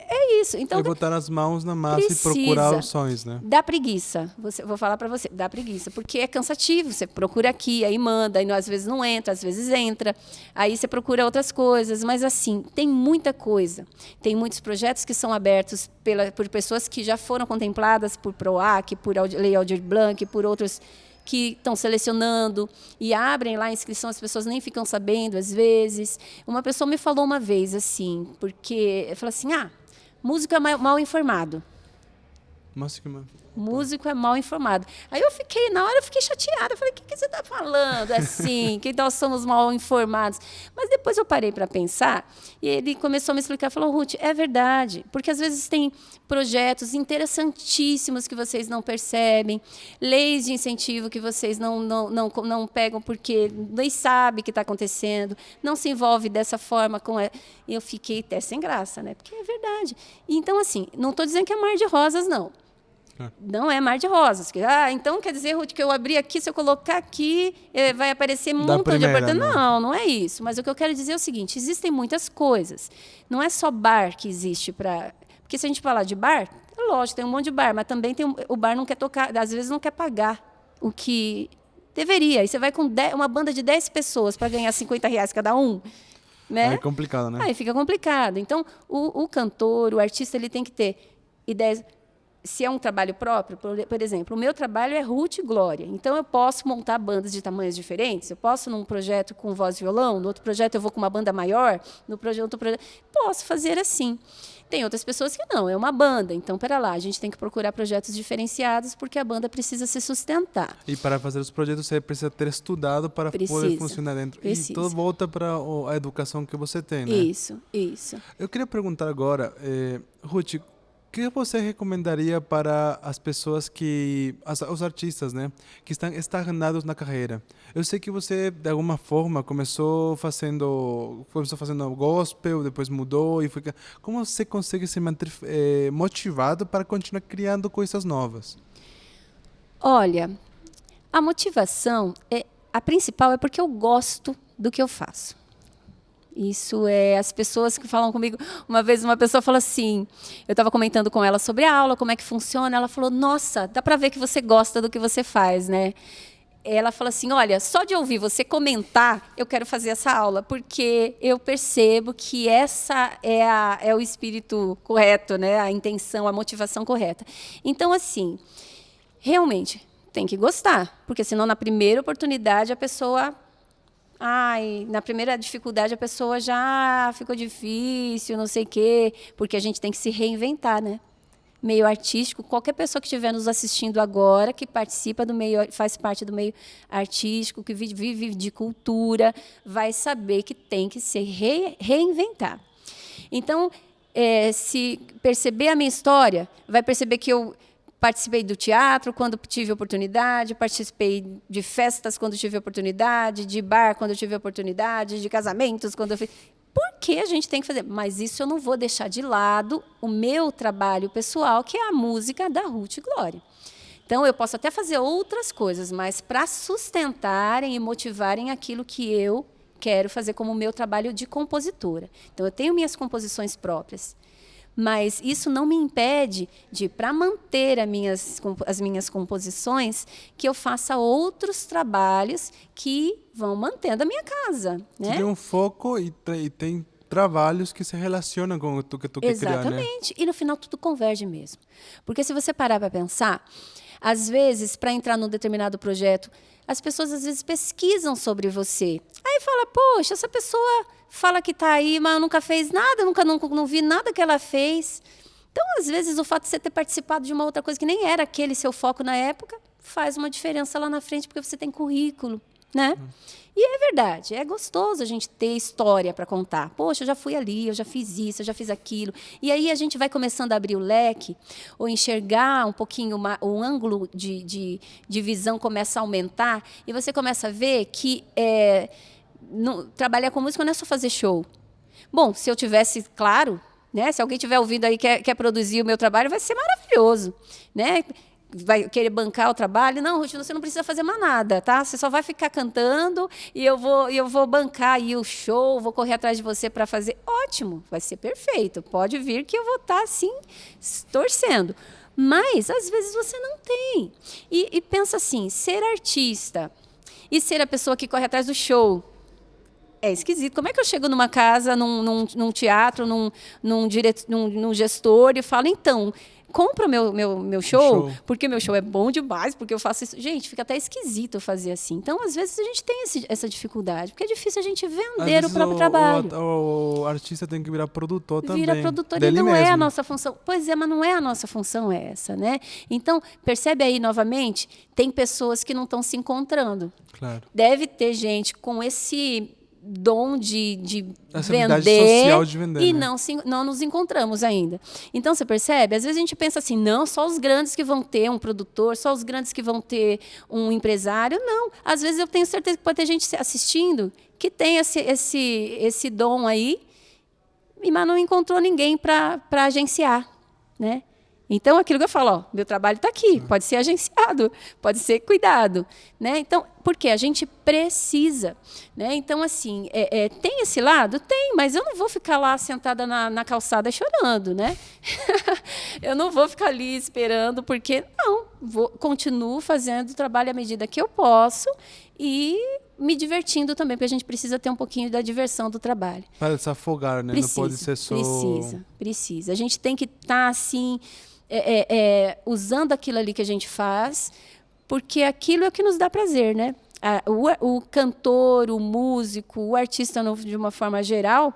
é isso. Então, botar as mãos na massa e procurar opções, né? Dá preguiça. Vou falar para você, dá preguiça, porque é cansativo. Você procura aqui, aí manda, aí às vezes não entra, às vezes entra. Aí você procura outras coisas, mas assim, tem muita coisa. Tem muitos projetos que são abertos por pessoas que já foram contempladas por PROAC, por Lei Aldir Blanc, por outros que estão selecionando e abrem lá a inscrição, as pessoas nem ficam sabendo às vezes. Uma pessoa me falou uma vez assim, porque falou assim: músico é mal informado. Músico é mal informado. Aí na hora eu fiquei chateada. Eu falei, o que você está falando assim? Que nós somos mal informados. Mas depois eu parei para pensar e ele começou a me explicar. Falou, Ruth, é verdade. Porque às vezes tem projetos interessantíssimos que vocês não percebem, leis de incentivo que vocês não pegam porque nem sabem o que está acontecendo, não se envolve dessa forma. E eu fiquei até sem graça, né? Porque é verdade. Então, assim, não estou dizendo que é mar de rosas, não. Não é mar de rosas. Então quer dizer, Ruth, que eu abri aqui, se eu colocar aqui, vai aparecer um montão de apartamento. Não é isso. Mas o que eu quero dizer é o seguinte, existem muitas coisas. Não é só bar que existe para... Porque se a gente falar de bar, é lógico, tem um monte de bar, mas também o bar não quer tocar, às vezes não quer pagar o que deveria. E você vai com uma banda de 10 pessoas para ganhar R$50 cada um. Né? Aí é complicado, né? Aí fica complicado. Então, o cantor, o artista, ele tem que ter ideias... Se é um trabalho próprio, por exemplo, o meu trabalho é Ruth e Glória. Então, eu posso montar bandas de tamanhos diferentes. Eu posso, num projeto com voz e violão, no outro projeto eu vou com uma banda maior, no outro projeto... Posso fazer assim. Tem outras pessoas que não, é uma banda. Então, pera lá, a gente tem que procurar projetos diferenciados porque a banda precisa se sustentar. E para fazer os projetos, você precisa ter estudado para poder funcionar dentro. E tudo volta para a educação que você tem, né? Isso. Eu queria perguntar agora, Ruth, o que você recomendaria para as pessoas os artistas, né, que estão estagnados na carreira? Eu sei que você, de alguma forma, começou fazendo gospel, depois mudou e como você consegue se manter motivado para continuar criando coisas novas? Olha, a motivação, a principal é porque eu gosto do que eu faço. Isso é as pessoas que falam comigo. Uma vez uma pessoa falou assim, eu estava comentando com ela sobre a aula, como é que funciona. Ela falou, nossa, dá para ver que você gosta do que você faz, né? Ela falou assim, olha, só de ouvir você comentar, eu quero fazer essa aula, porque eu percebo que essa é o espírito correto, né? A intenção, a motivação correta. Então, assim, realmente, tem que gostar, porque senão na primeira oportunidade a pessoa... na primeira dificuldade a pessoa já ficou difícil, não sei o quê, porque a gente tem que se reinventar, né? Meio artístico, qualquer pessoa que estiver nos assistindo agora, que participa do meio, faz parte do meio artístico, que vive de cultura, vai saber que tem que se reinventar. Então, se perceber a minha história, vai perceber que eu participei do teatro quando tive oportunidade, participei de festas quando tive oportunidade, de bar quando tive oportunidade, de casamentos quando eu fiz... Por que a gente tem que fazer? Mas isso eu não vou deixar de lado o meu trabalho pessoal, que é a música da Ruth Glória. Então, eu posso até fazer outras coisas, mas para sustentarem e motivarem aquilo que eu quero fazer como meu trabalho de compositora. Então, eu tenho minhas composições próprias. Mas isso não me impede de, para manter as minhas composições, que eu faça outros trabalhos que vão mantendo a minha casa. Né? Você tem um foco e tem trabalhos que se relacionam com o que tu quer criar, né? Exatamente. E no final tudo converge mesmo. Porque se você parar para pensar, às vezes, para entrar num determinado projeto, as pessoas às vezes pesquisam sobre você. Aí fala, poxa, essa pessoa fala que está aí, mas nunca fez nada, não vi nada que ela fez. Então, às vezes, o fato de você ter participado de uma outra coisa que nem era aquele seu foco na época, faz uma diferença lá na frente, porque você tem currículo, né? E é verdade, é gostoso a gente ter história para contar. Poxa, eu já fui ali, eu já fiz isso, eu já fiz aquilo. E aí a gente vai começando a abrir o leque, ou enxergar um pouquinho, o ângulo de visão começa a aumentar, e você começa a ver que trabalhar com música não é só fazer show. Bom, se eu tivesse, claro, né, se alguém estiver ouvindo aí que quer produzir o meu trabalho, vai ser maravilhoso, né? Vai querer bancar o trabalho. Não, Ruth, você não precisa fazer mais nada, tá? Você só vai ficar cantando e eu vou bancar aí o show, vou correr atrás de você para fazer. Ótimo, vai ser perfeito. Pode vir que eu vou estar assim, torcendo. Mas, às vezes, você não tem. E pensa assim, ser artista e ser a pessoa que corre atrás do show, é esquisito. Como é que eu chego numa casa, num teatro, num gestor e falo, então, compra meu show, porque meu show é bom demais, porque eu faço isso. Gente, fica até esquisito fazer assim. Então, às vezes, a gente tem essa dificuldade, porque é difícil a gente vender o próprio trabalho. O artista tem que virar produtor também. Vira produtor e não é a nossa função. Pois é, mas não é a nossa função essa, né? Então, percebe aí, novamente, tem pessoas que não estão se encontrando. Claro. Deve ter gente com esse dom de essa vender, social de vender, e né? não nos encontramos ainda. Então, você percebe? Às vezes a gente pensa assim, não, só os grandes que vão ter um produtor, só os grandes que vão ter um empresário. Não. Às vezes eu tenho certeza que pode ter gente assistindo que tem esse dom aí, mas não encontrou ninguém para agenciar, né? Então, aquilo que eu falo, ó, meu trabalho está aqui, pode ser agenciado, pode ser cuidado, né? Então, porque a gente precisa, né? Então, assim, tem esse lado? Tem, mas eu não vou ficar lá sentada na calçada chorando, né? Eu não vou ficar ali esperando, porque, não, continuo fazendo o trabalho à medida que eu posso e me divertindo também, porque a gente precisa ter um pouquinho da diversão do trabalho. Para se afogar, né? Precisa, não pode ser só... Precisa. A gente tem que estar, assim... usando aquilo ali que a gente faz, porque aquilo é o que nos dá prazer, né? O cantor, o músico, o artista, de uma forma geral,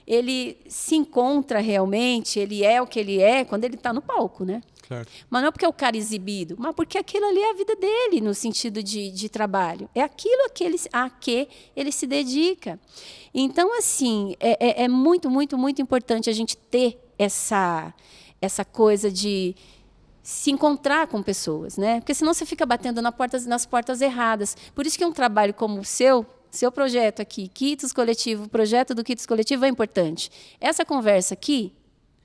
ele se encontra realmente, ele é o que ele é quando ele está no palco, né? Claro. Mas não é porque é o cara exibido, mas porque aquilo ali é a vida dele, no sentido de trabalho. É aquilo a que ele se dedica. Então, assim, é muito, muito, muito importante a gente ter essa coisa de se encontrar com pessoas, né? Porque senão você fica batendo nas portas erradas. Por isso que um trabalho como o seu projeto aqui, Quitos Coletivo, o projeto do Quitos Coletivo é importante. Essa conversa aqui,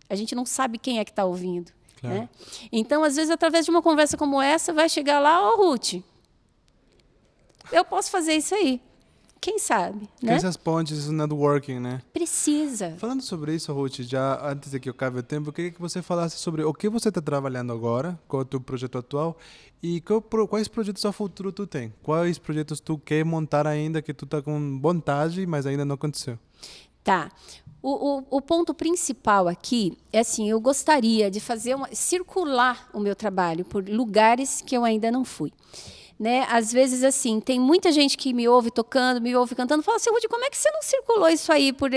a gente não sabe quem é que está ouvindo. Claro. Né? Então, às vezes, através de uma conversa como essa, vai chegar lá, Ruth, eu posso fazer isso aí. Quem sabe, Que né? essas pontes, esse networking, né? Precisa. Falando sobre isso, Ruth, já antes de que eu acabe o tempo, eu queria que você falasse sobre o que você está trabalhando agora, qual é o teu projeto atual e quais projetos a futuro tu tem. Quais projetos tu quer montar ainda que tu tá com vontade, mas ainda não aconteceu. Tá. O ponto principal aqui é assim, eu gostaria de circular o meu trabalho por lugares que eu ainda não fui. Né? Às vezes, assim, tem muita gente que me ouve tocando, me ouve cantando, fala assim, Ruth, como é que você não circulou isso aí por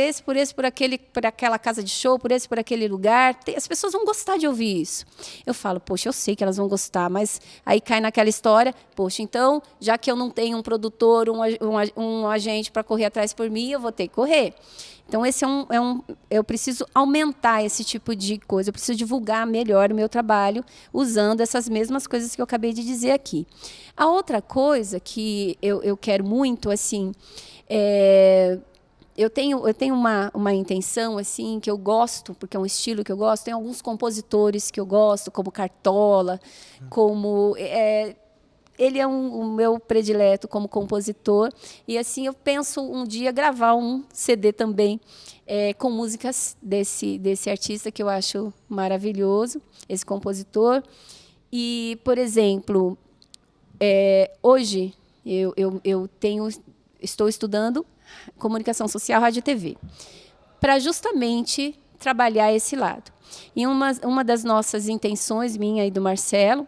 aquela casa de show, por aquele lugar? As pessoas vão gostar de ouvir isso. Eu falo, poxa, eu sei que elas vão gostar, mas aí cai naquela história, poxa, então, já que eu não tenho um produtor, um agente para correr atrás por mim, eu vou ter que correr. Então, eu preciso aumentar esse tipo de coisa, eu preciso divulgar melhor o meu trabalho usando essas mesmas coisas que eu acabei de dizer aqui. A outra coisa que eu quero muito, assim, eu tenho uma intenção, assim, que eu gosto, porque é um estilo que eu gosto, tem alguns compositores que eu gosto, como Cartola, como... ele é o meu predileto como compositor. E, assim, eu penso um dia gravar um CD também com músicas desse artista, que eu acho maravilhoso, esse compositor. E, por exemplo, hoje estou estudando comunicação social, rádio e TV, para justamente trabalhar esse lado. E uma das nossas intenções, minha e do Marcelo,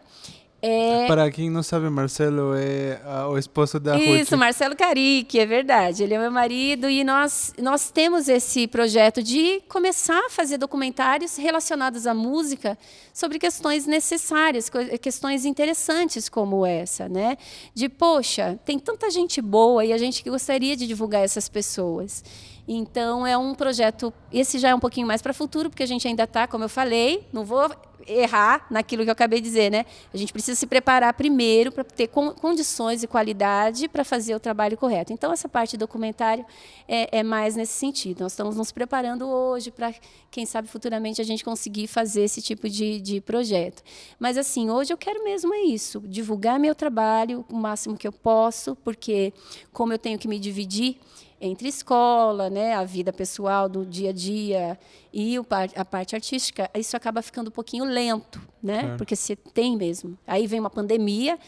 Para quem não sabe, Marcelo é o esposo da Ruth. Isso, Marcelo Caric, é verdade. Ele é meu marido e nós temos esse projeto de começar a fazer documentários relacionados à música sobre questões necessárias, questões interessantes como essa, né? De, poxa, tem tanta gente boa e a gente que gostaria de divulgar essas pessoas. Então, é um projeto, esse já é um pouquinho mais para o futuro, porque a gente ainda está, como eu falei, não vou errar naquilo que eu acabei de dizer, né? A gente precisa se preparar primeiro para ter condições e qualidade para fazer o trabalho correto. Então, essa parte de documentário é mais nesse sentido. Nós estamos nos preparando hoje para, quem sabe, futuramente a gente conseguir fazer esse tipo de projeto. Mas, assim, hoje eu quero mesmo isso, divulgar meu trabalho o máximo que eu posso, porque como eu tenho que me dividir entre escola, né, a vida pessoal do dia a dia e a parte artística, isso acaba ficando um pouquinho lento, né? Porque você tem mesmo. Aí vem uma pandemia,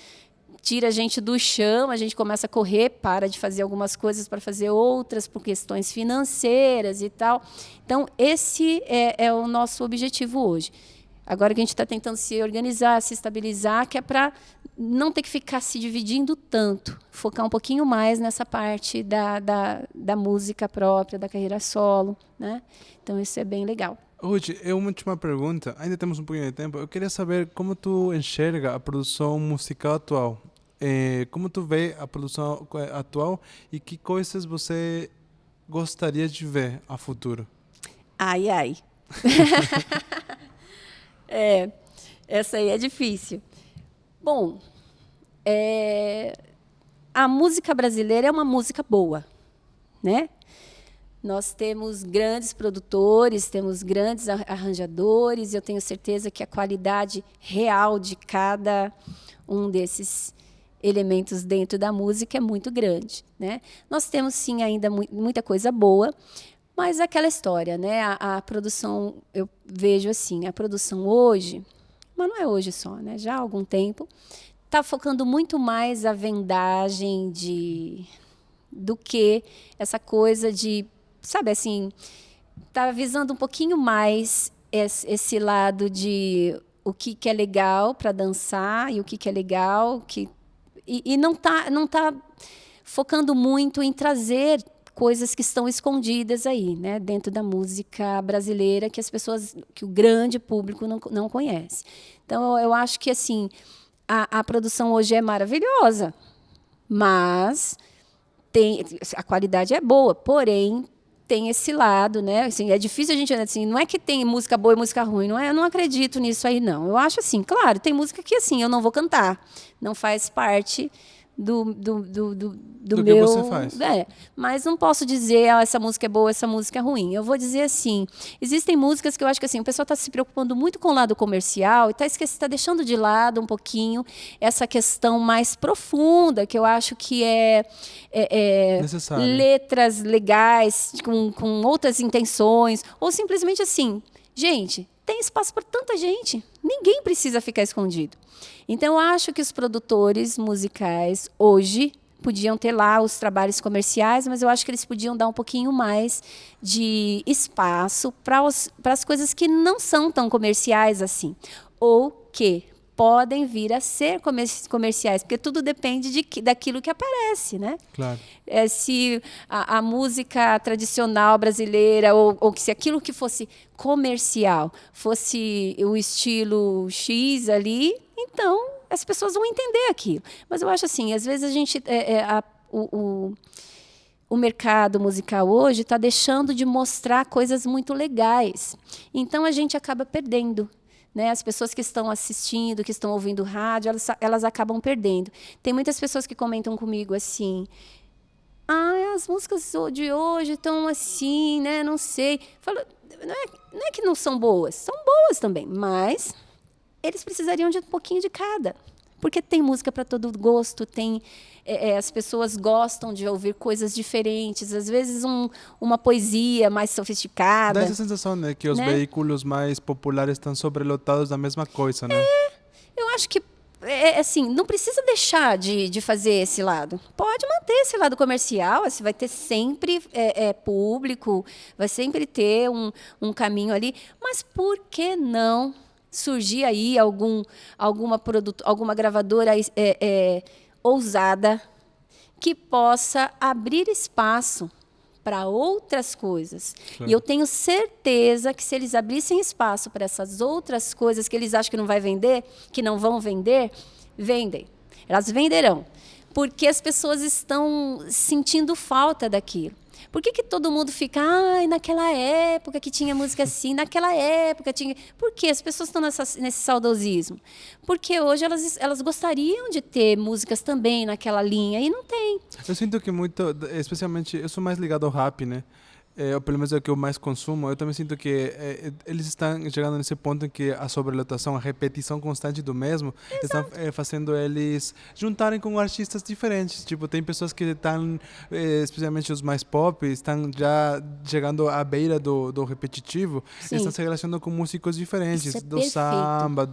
tira a gente do chão, a gente começa a correr, para de fazer algumas coisas para fazer outras, por questões financeiras e tal. Então, esse é o nosso objetivo hoje. Agora que a gente está tentando se organizar, se estabilizar, que é para não ter que ficar se dividindo tanto, focar um pouquinho mais nessa parte da música própria, da carreira solo, né? Então, isso é bem legal. Ruth, uma última pergunta. Ainda temos um pouquinho de tempo. Eu queria saber como tu enxerga a produção musical atual. Como tu vê a produção atual e que coisas você gostaria de ver a futuro? Ai, ai. Essa aí é difícil. Bom, a música brasileira é uma música boa, né? Nós temos grandes produtores, temos grandes arranjadores, e eu tenho certeza que a qualidade real de cada um desses elementos dentro da música é muito grande, né? Nós temos, sim, ainda muita coisa boa, mas aquela história, né? A produção, eu vejo assim, a produção hoje, mas não é hoje só, né? Já há algum tempo, está focando muito mais a vendagem do que essa coisa de, sabe, assim, está visando um pouquinho mais esse lado de o que é legal para dançar e o que é legal, e não tá focando muito em trazer coisas que estão escondidas aí, né, dentro da música brasileira, que o grande público não conhece. Então, eu acho que, assim, a produção hoje é maravilhosa, mas a qualidade é boa, porém tem esse lado, né? Assim, é difícil a gente, assim, não é que tem música boa e música ruim, não é? Eu não acredito nisso aí, não. Eu acho assim, claro, tem música que, assim, eu não vou cantar, não faz parte Do que meu... você faz. Mas não posso dizer, essa música é boa, essa música é ruim. Eu vou dizer assim, existem músicas que eu acho que assim, o pessoal está se preocupando muito com o lado comercial e está deixando de lado um pouquinho essa questão mais profunda, que eu acho que letras legais, com outras intenções, ou simplesmente assim, gente, tem espaço para tanta gente, ninguém precisa ficar escondido. Então, eu acho que os produtores musicais, hoje, podiam ter lá os trabalhos comerciais, mas eu acho que eles podiam dar um pouquinho mais de espaço para as coisas que não são tão comerciais assim, ou que podem vir a ser comerciais, porque tudo depende daquilo que aparece, né? Claro. Se a música tradicional brasileira, ou se aquilo que fosse comercial fosse o estilo X ali, então as pessoas vão entender aquilo. Mas eu acho assim, às vezes a gente... O mercado musical hoje está deixando de mostrar coisas muito legais. Então, a gente acaba perdendo. Né? As pessoas que estão assistindo, que estão ouvindo rádio, elas acabam perdendo. Tem muitas pessoas que comentam comigo assim... as músicas de hoje estão assim, né? Não sei. Falo, não é que não são boas. São boas também, mas... eles precisariam de um pouquinho de cada. Porque tem música para todo gosto, as pessoas gostam de ouvir coisas diferentes, às vezes uma poesia mais sofisticada. Dá essa sensação, né, que os veículos mais populares estão sobrelotados da mesma coisa, né? Eu acho que, assim, não precisa deixar de fazer esse lado. Pode manter esse lado comercial, assim, vai ter sempre público, vai sempre ter um caminho ali, mas por que não surgir aí alguma gravadora ousada que possa abrir espaço para outras coisas. Claro. E eu tenho certeza que se eles abrissem espaço para essas outras coisas que eles acham que não vai vender, que não vão vender, vendem. Elas venderão. Porque as pessoas estão sentindo falta daquilo. Por que todo mundo fica, naquela época que tinha música assim, naquela época tinha... Por que as pessoas estão nesse saudosismo? Porque hoje elas gostariam de ter músicas também naquela linha e não tem. Eu sinto que muito, especialmente, eu sou mais ligado ao rap, né? Ou pelo menos é o que eu mais consumo. Eu também sinto que eles estão chegando nesse ponto em que a sobrelotação, a repetição constante do mesmo, está fazendo eles juntarem com artistas diferentes. Tipo, tem pessoas que estão, especialmente os mais pop, estão já chegando à beira do repetitivo. Sim. Estão se relacionando com músicos diferentes, do perfeito. Samba,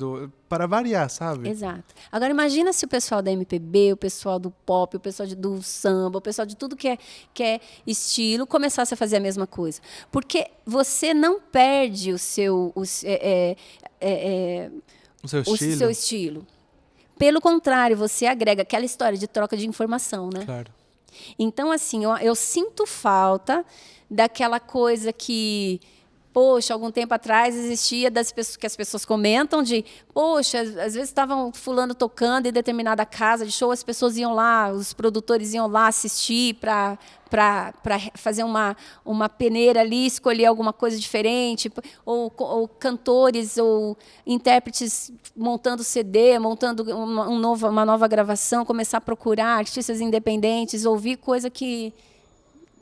para variar, sabe? Exato. Agora imagina se o pessoal da MPB, o pessoal do pop, o pessoal do samba, o pessoal de tudo que é estilo, começasse a fazer a mesma coisa. Porque você não perde o seu estilo. Pelo contrário, você agrega aquela história de troca de informação, né? Claro. Então, assim, eu sinto falta daquela coisa que... Poxa, algum tempo atrás existia que as pessoas comentam de... Poxa, às vezes estavam fulano tocando em determinada casa de show, as pessoas iam lá, os produtores iam lá assistir para fazer uma peneira ali, escolher alguma coisa diferente, ou cantores ou intérpretes montando CD, montando uma nova gravação, começar a procurar artistas independentes, ouvir coisa que...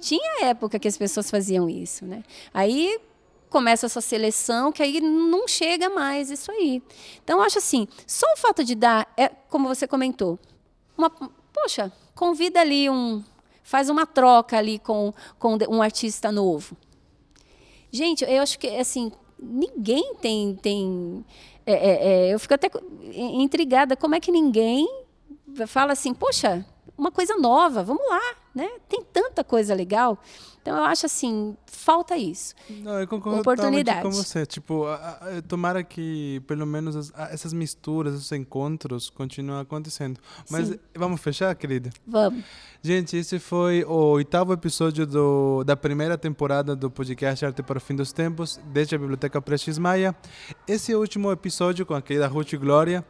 Tinha época que as pessoas faziam isso, né? Aí... começa essa seleção, que aí não chega mais isso aí. Então, eu acho assim, só o fato de dar, como você comentou, poxa, convida ali faz uma troca ali com um artista novo. Gente, eu acho que, assim, ninguém tem eu fico até intrigada, como é que ninguém fala assim, poxa, uma coisa nova, vamos lá, né? Tem tanta coisa legal. Então, eu acho assim, falta isso. Não, eu concordo totalmente com você. Tipo, tomara que, pelo menos, essas misturas, esses encontros continuem acontecendo. Mas sim. Vamos fechar, querida? Vamos. Gente, esse foi o 8º episódio da primeira temporada do podcast Arte para o Fim dos Tempos, desde a Biblioteca Prestes Maia. Esse é o último episódio com a querida Ruth Glória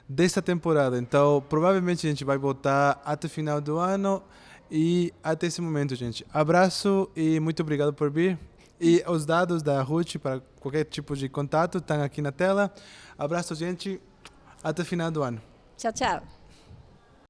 desta temporada. Então, provavelmente a gente vai voltar até o final do ano. E até esse momento, gente. Abraço e muito obrigado por vir. E os dados da Ruth para qualquer tipo de contato estão aqui na tela. Abraço, gente. Até o final do ano. Tchau, tchau.